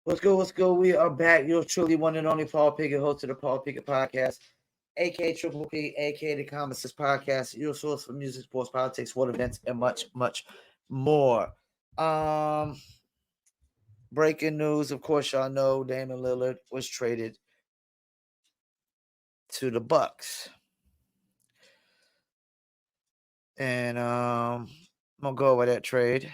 What's good? What's good? We are back. Yours truly, one and only Paul Pickett, host of the Paul Pickett Podcast, aka Triple P, aka the Common Sense Podcast, your source for music, sports, politics, world events, and much, much more. Um, Breaking news, of course, y'all know Damian Lillard was traded to the Bucks, and I'm gonna go over that trade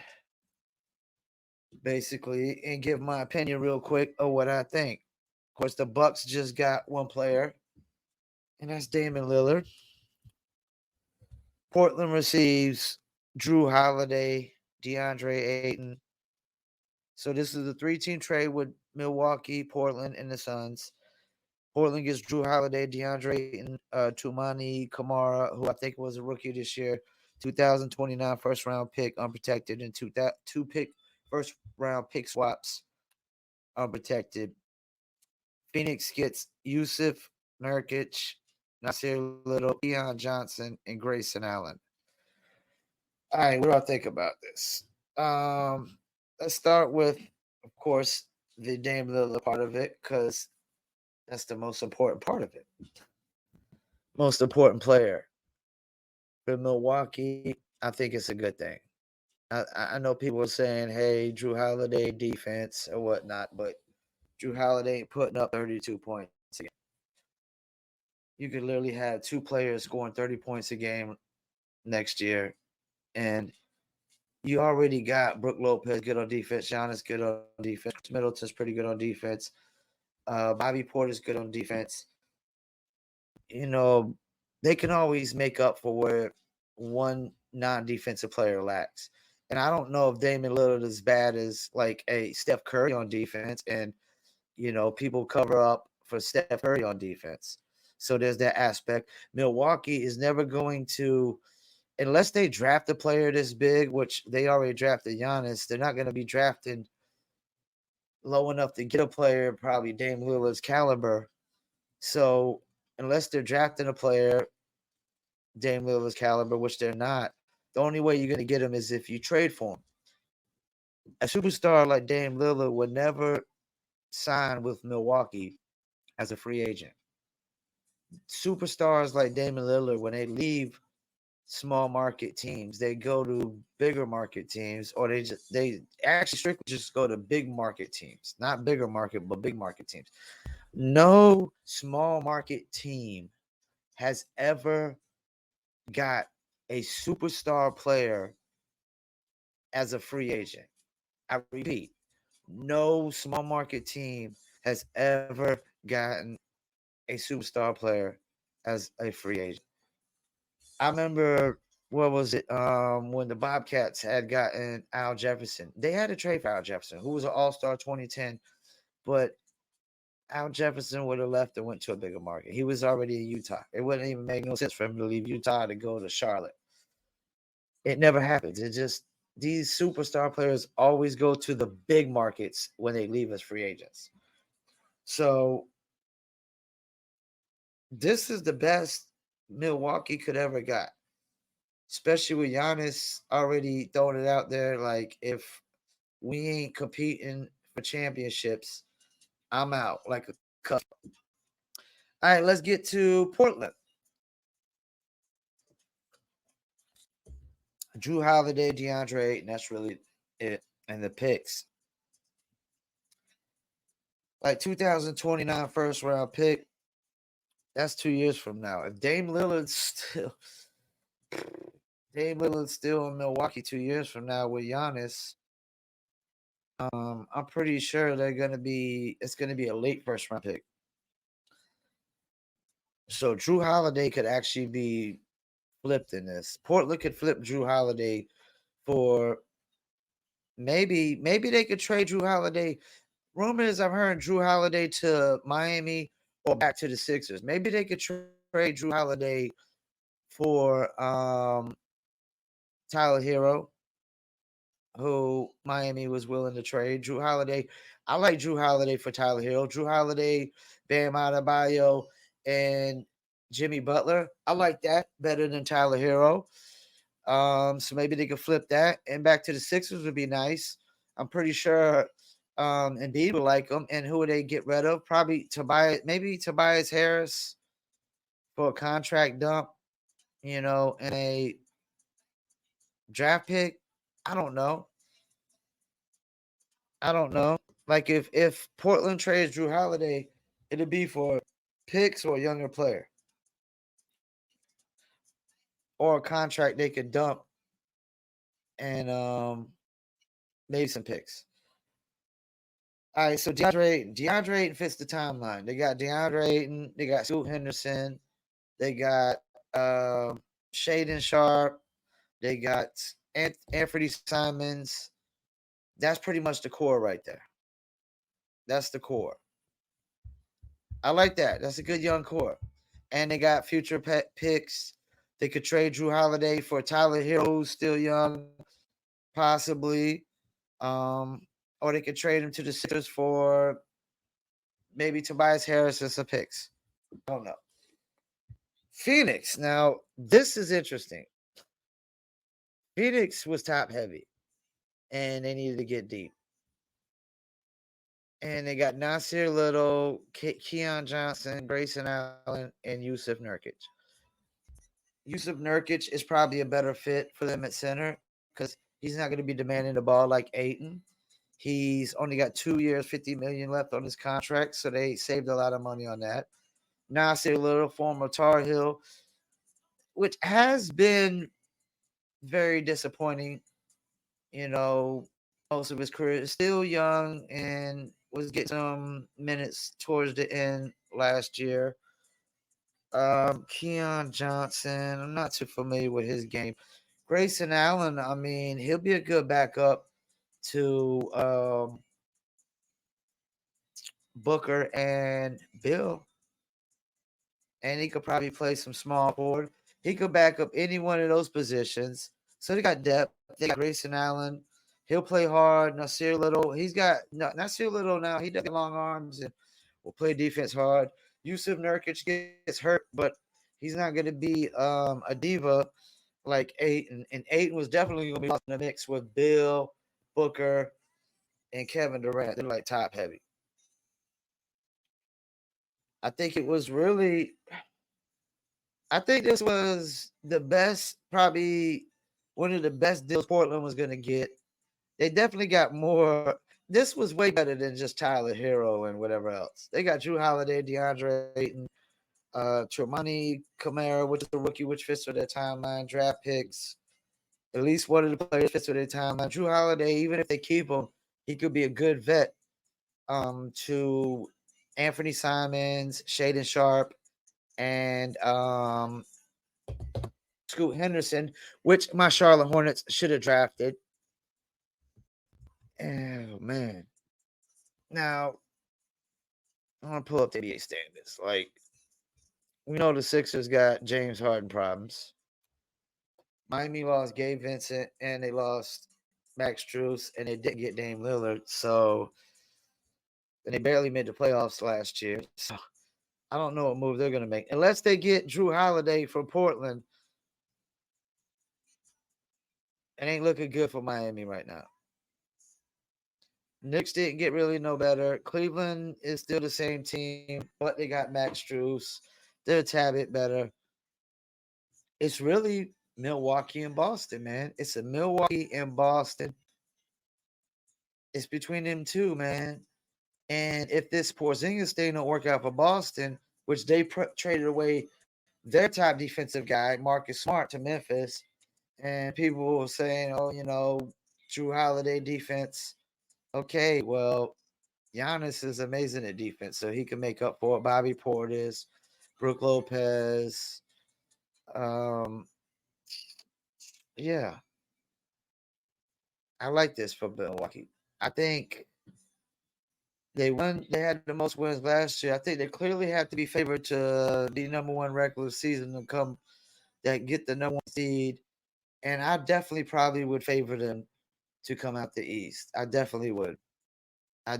basically and give my opinion real quick of what I think. Of course, the Bucks just got one player, and that's Damian Lillard. Portland receives Jrue Holiday, Deandre Ayton. So this is a 3-team trade with Milwaukee, Portland, and the Suns. Portland gets Jrue Holiday, DeAndre Ayton, Tumani Kamara, who I think was a rookie this year, 2029 first round pick unprotected, and two pick first round pick swaps unprotected. Phoenix gets Yusuf Nurkic, Nasir Little, Keon Johnson, and Grayson Allen. All right, what do I think about this? Let's start with, of course, the Dame Lillard part of it, because that's the most important part of it. Most important player for Milwaukee. I think it's a good thing. I know people are saying, "Hey, Jrue Holiday defense or whatnot," but Jrue Holiday ain't putting up 32 points a game. You could literally have two players scoring 30 points a game next year, and you already got Brook Lopez good on defense, Giannis good on defense, Middleton's pretty good on defense, Bobby Porter's good on defense. You know, they can always make up for where one non-defensive player lacks. And I don't know if Damian Lillard is bad as like a Steph Curry on defense, and people cover up for Steph Curry on defense. So there's that aspect. Milwaukee is never going to, unless they draft a player this big, which they already drafted Giannis, they're not going to be drafting low enough to get a player probably Dame Lillard's caliber. So unless they're drafting a player Dame Lillard's caliber, which they're not, the only way you're going to get him is if you trade for him. A superstar like Dame Lillard would never sign with Milwaukee as a free agent. Superstars like Damian Lillard, when they leave small market teams, they go to bigger market teams, or they actually strictly just go to big market teams, not bigger market, but big market teams. No small market team has ever got a superstar player as a free agent. I repeat, no small market team has ever gotten a superstar player as a free agent. I remember, what was it? When the Bobcats had gotten Al Jefferson, they had to trade for Al Jefferson, who was an All-Star 2010, but Al Jefferson would have left and went to a bigger market. He was already in Utah. It wouldn't even make no sense for him to leave Utah to go to Charlotte. It never happens. It just, these superstar players always go to the big markets when they leave as free agents. So this is the best Milwaukee could ever got, especially with Giannis already throwing it out there. Like, if we ain't competing for championships, I'm out like a cup. All right, let's get to Portland. Jrue Holiday, DeAndre Ayton, that's really it. And the picks. Like 2029 first round pick, that's 2 years from now. If Dame Lillard's still in Milwaukee 2 years from now with Giannis, I'm pretty sure it's gonna be a late first round pick. So Jrue Holiday could actually be flipped in this. Portland could flip Jrue Holiday for maybe they could trade Jrue Holiday. Rumors I've heard Jrue Holiday to Miami or back to the Sixers. Maybe they could trade Jrue Holiday for Tyler Hero, who Miami was willing to trade. Jrue Holiday, I like Jrue Holiday for Tyler Hero. Jrue Holiday, Bam Adebayo, and Jimmy Butler. I like that better than Tyler Hero. So maybe they could flip that, and back to the Sixers would be nice. I'm pretty sure Embiid would like him. And who would they get rid of? Probably Tobias Harris for a contract dump, and a draft pick. I don't know. Like if Portland trades Jrue Holiday, it'd be for picks or a younger player or a contract they could dump and maybe some picks. All right, so DeAndre Ayton fits the timeline. They got DeAndre Ayton, they got Scoot Henderson, they got Shaden Sharp, they got Anthony Simons. That's pretty much the core right there. That's the core. I like that. That's a good young core. And they got future picks. They could trade Jrue Holiday for Tyler Hero, who's still young, possibly. Or they could trade him to the Sixers for maybe Tobias Harris and some picks. I don't know. Phoenix. Now, this is interesting. Phoenix was top heavy, and they needed to get deep. And they got Nasir Little, Keon Johnson, Grayson Allen, and Yusuf Nurkic. Yusuf Nurkic is probably a better fit for them at center because he's not going to be demanding the ball like Ayton. He's only got 2 years, $50 million left on his contract, so they saved a lot of money on that. Nasir Little, former Tar Heel, which has been very disappointing. Most of his career is still young and was getting some minutes towards the end last year. Keon Johnson, I'm not too familiar with his game. Grayson Allen, I mean, he'll be a good backup to Booker and Bill. And he could probably play some small forward. He could back up any one of those positions. So they got depth. They got Grayson Allen. He'll play hard. Nasir Little. Nasir Little now. He does long arms and will play defense hard. Yusuf Nurkic gets hurt, but he's not going to be a diva like Ayton. And Ayton was definitely going to be lost in the mix with Bill, Booker, and Kevin Durant. They're like top heavy. I think this was the best, probably one of the best deals Portland was going to get. They definitely got more. This was way better than just Tyler Hero and whatever else. They got Jrue Holiday, DeAndre Ayton, Tremonti Kamara, which is a rookie, which fits with their timeline, draft picks. At least one of the players fits with their timeline. Jrue Holiday, even if they keep him, he could be a good vet to Anthony Simons, Shaden Sharp, and Scoot Henderson, which my Charlotte Hornets should have drafted. Oh, man. Now, I want to pull up the NBA standards. Like, we know the Sixers got James Harden problems. Miami lost Gabe Vincent, and they lost Max Strus, and they didn't get Dame Lillard. So, and they barely made the playoffs last year. So, I don't know what move they're going to make. Unless they get Jrue Holiday from Portland, it ain't looking good for Miami right now. Knicks didn't get really no better. Cleveland is still the same team, but they got Max Strus. They're a tad bit better. It's really Milwaukee and Boston, man. It's a Milwaukee and Boston. It's between them two, man. And if this Porzingis thing don't work out for Boston, which they traded away their top defensive guy, Marcus Smart, to Memphis, and people were saying, oh, Jrue Holiday defense. Okay, well, Giannis is amazing at defense, so he can make up for it. Bobby Portis, Brook Lopez. Yeah. I like this for Milwaukee. I think they had the most wins last year. I think they clearly have to be favored to be number one regular season and get the number one seed. And I definitely probably would favor them to come out the East. I definitely would. Oh,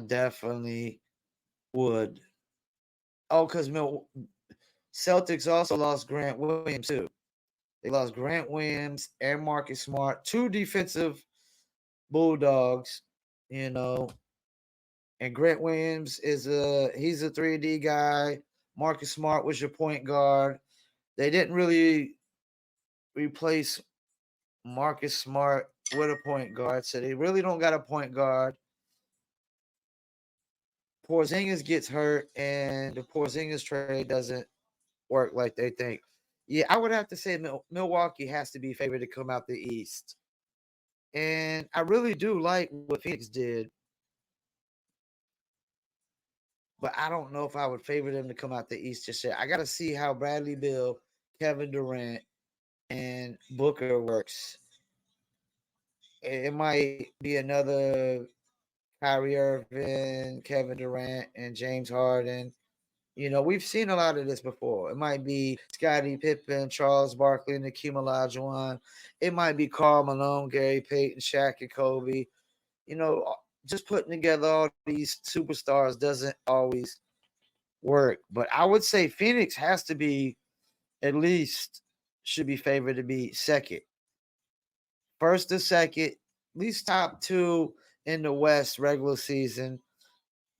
because Celtics also lost Grant Williams too. They lost Grant Williams and Marcus Smart, two defensive bulldogs, And Grant Williams he's a 3D guy. Marcus Smart was your point guard. They didn't really replace Marcus Smart with a point guard, so they really don't got a point guard. Porzingis gets hurt, and the Porzingis trade doesn't work like they think. Yeah, I would have to say Milwaukee has to be favored to come out the East. And I really do like what Phoenix did, but I don't know if I would favor them to come out the East just yet. I got to see how Bradley Beal, Kevin Durant, and Booker works. It might be another Kyrie Irving, Kevin Durant, and James Harden. We've seen a lot of this before. It might be Scottie Pippen, Charles Barkley, and Hakeem Olajuwon. It might be Karl Malone, Gary Payton, Shaq, and Kobe. Just putting together all these superstars doesn't always work. But I would say Phoenix has to be at least should be favored to be second. First or second, at least top two in the West regular season.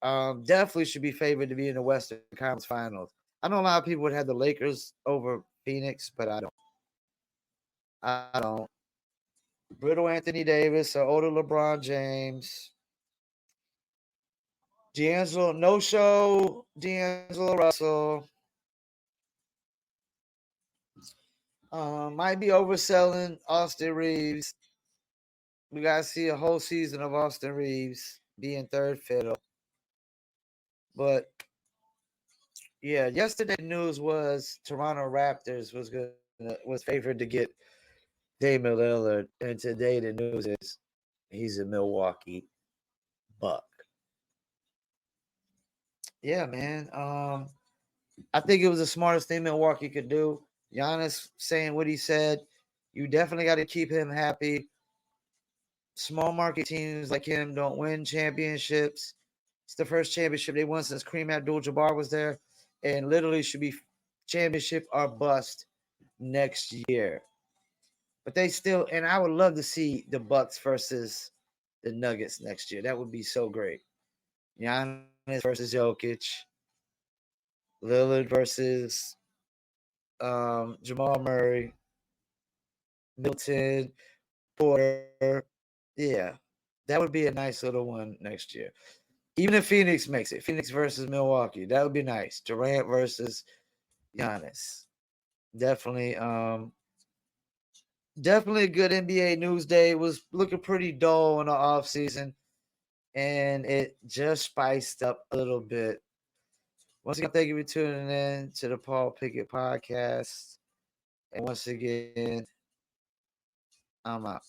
Definitely should be favored to be in the Western Conference Finals. I know a lot of people would have the Lakers over Phoenix, but I don't. I don't. Brittle Anthony Davis or older LeBron James. D'Angelo Russell. Might be overselling Austin Reeves. We gotta see a whole season of Austin Reeves being third fiddle. But yeah, yesterday news was Toronto Raptors was favored to get Damian Lillard, and today the news is he's a Milwaukee Buck. Yeah, man. I think it was the smartest thing Milwaukee could do. Giannis saying what he said. You definitely got to keep him happy. Small market teams like him don't win championships. It's the first championship they won since Kareem Abdul-Jabbar was there, and literally should be championship or bust next year. But they still, and I would love to see the Bucks versus the Nuggets next year. That would be so great. Giannis versus Jokic, Lillard versus Jamal Murray, Milton, Porter. Yeah, that would be a nice little one next year. Even if Phoenix makes it, Phoenix versus Milwaukee, that would be nice. Durant versus Giannis. Definitely, definitely a good NBA news day. It was looking pretty dull in the offseason, and it just spiced up a little bit. Once again, thank you for tuning in to the Paul Pickett podcast. And once again, I'm out.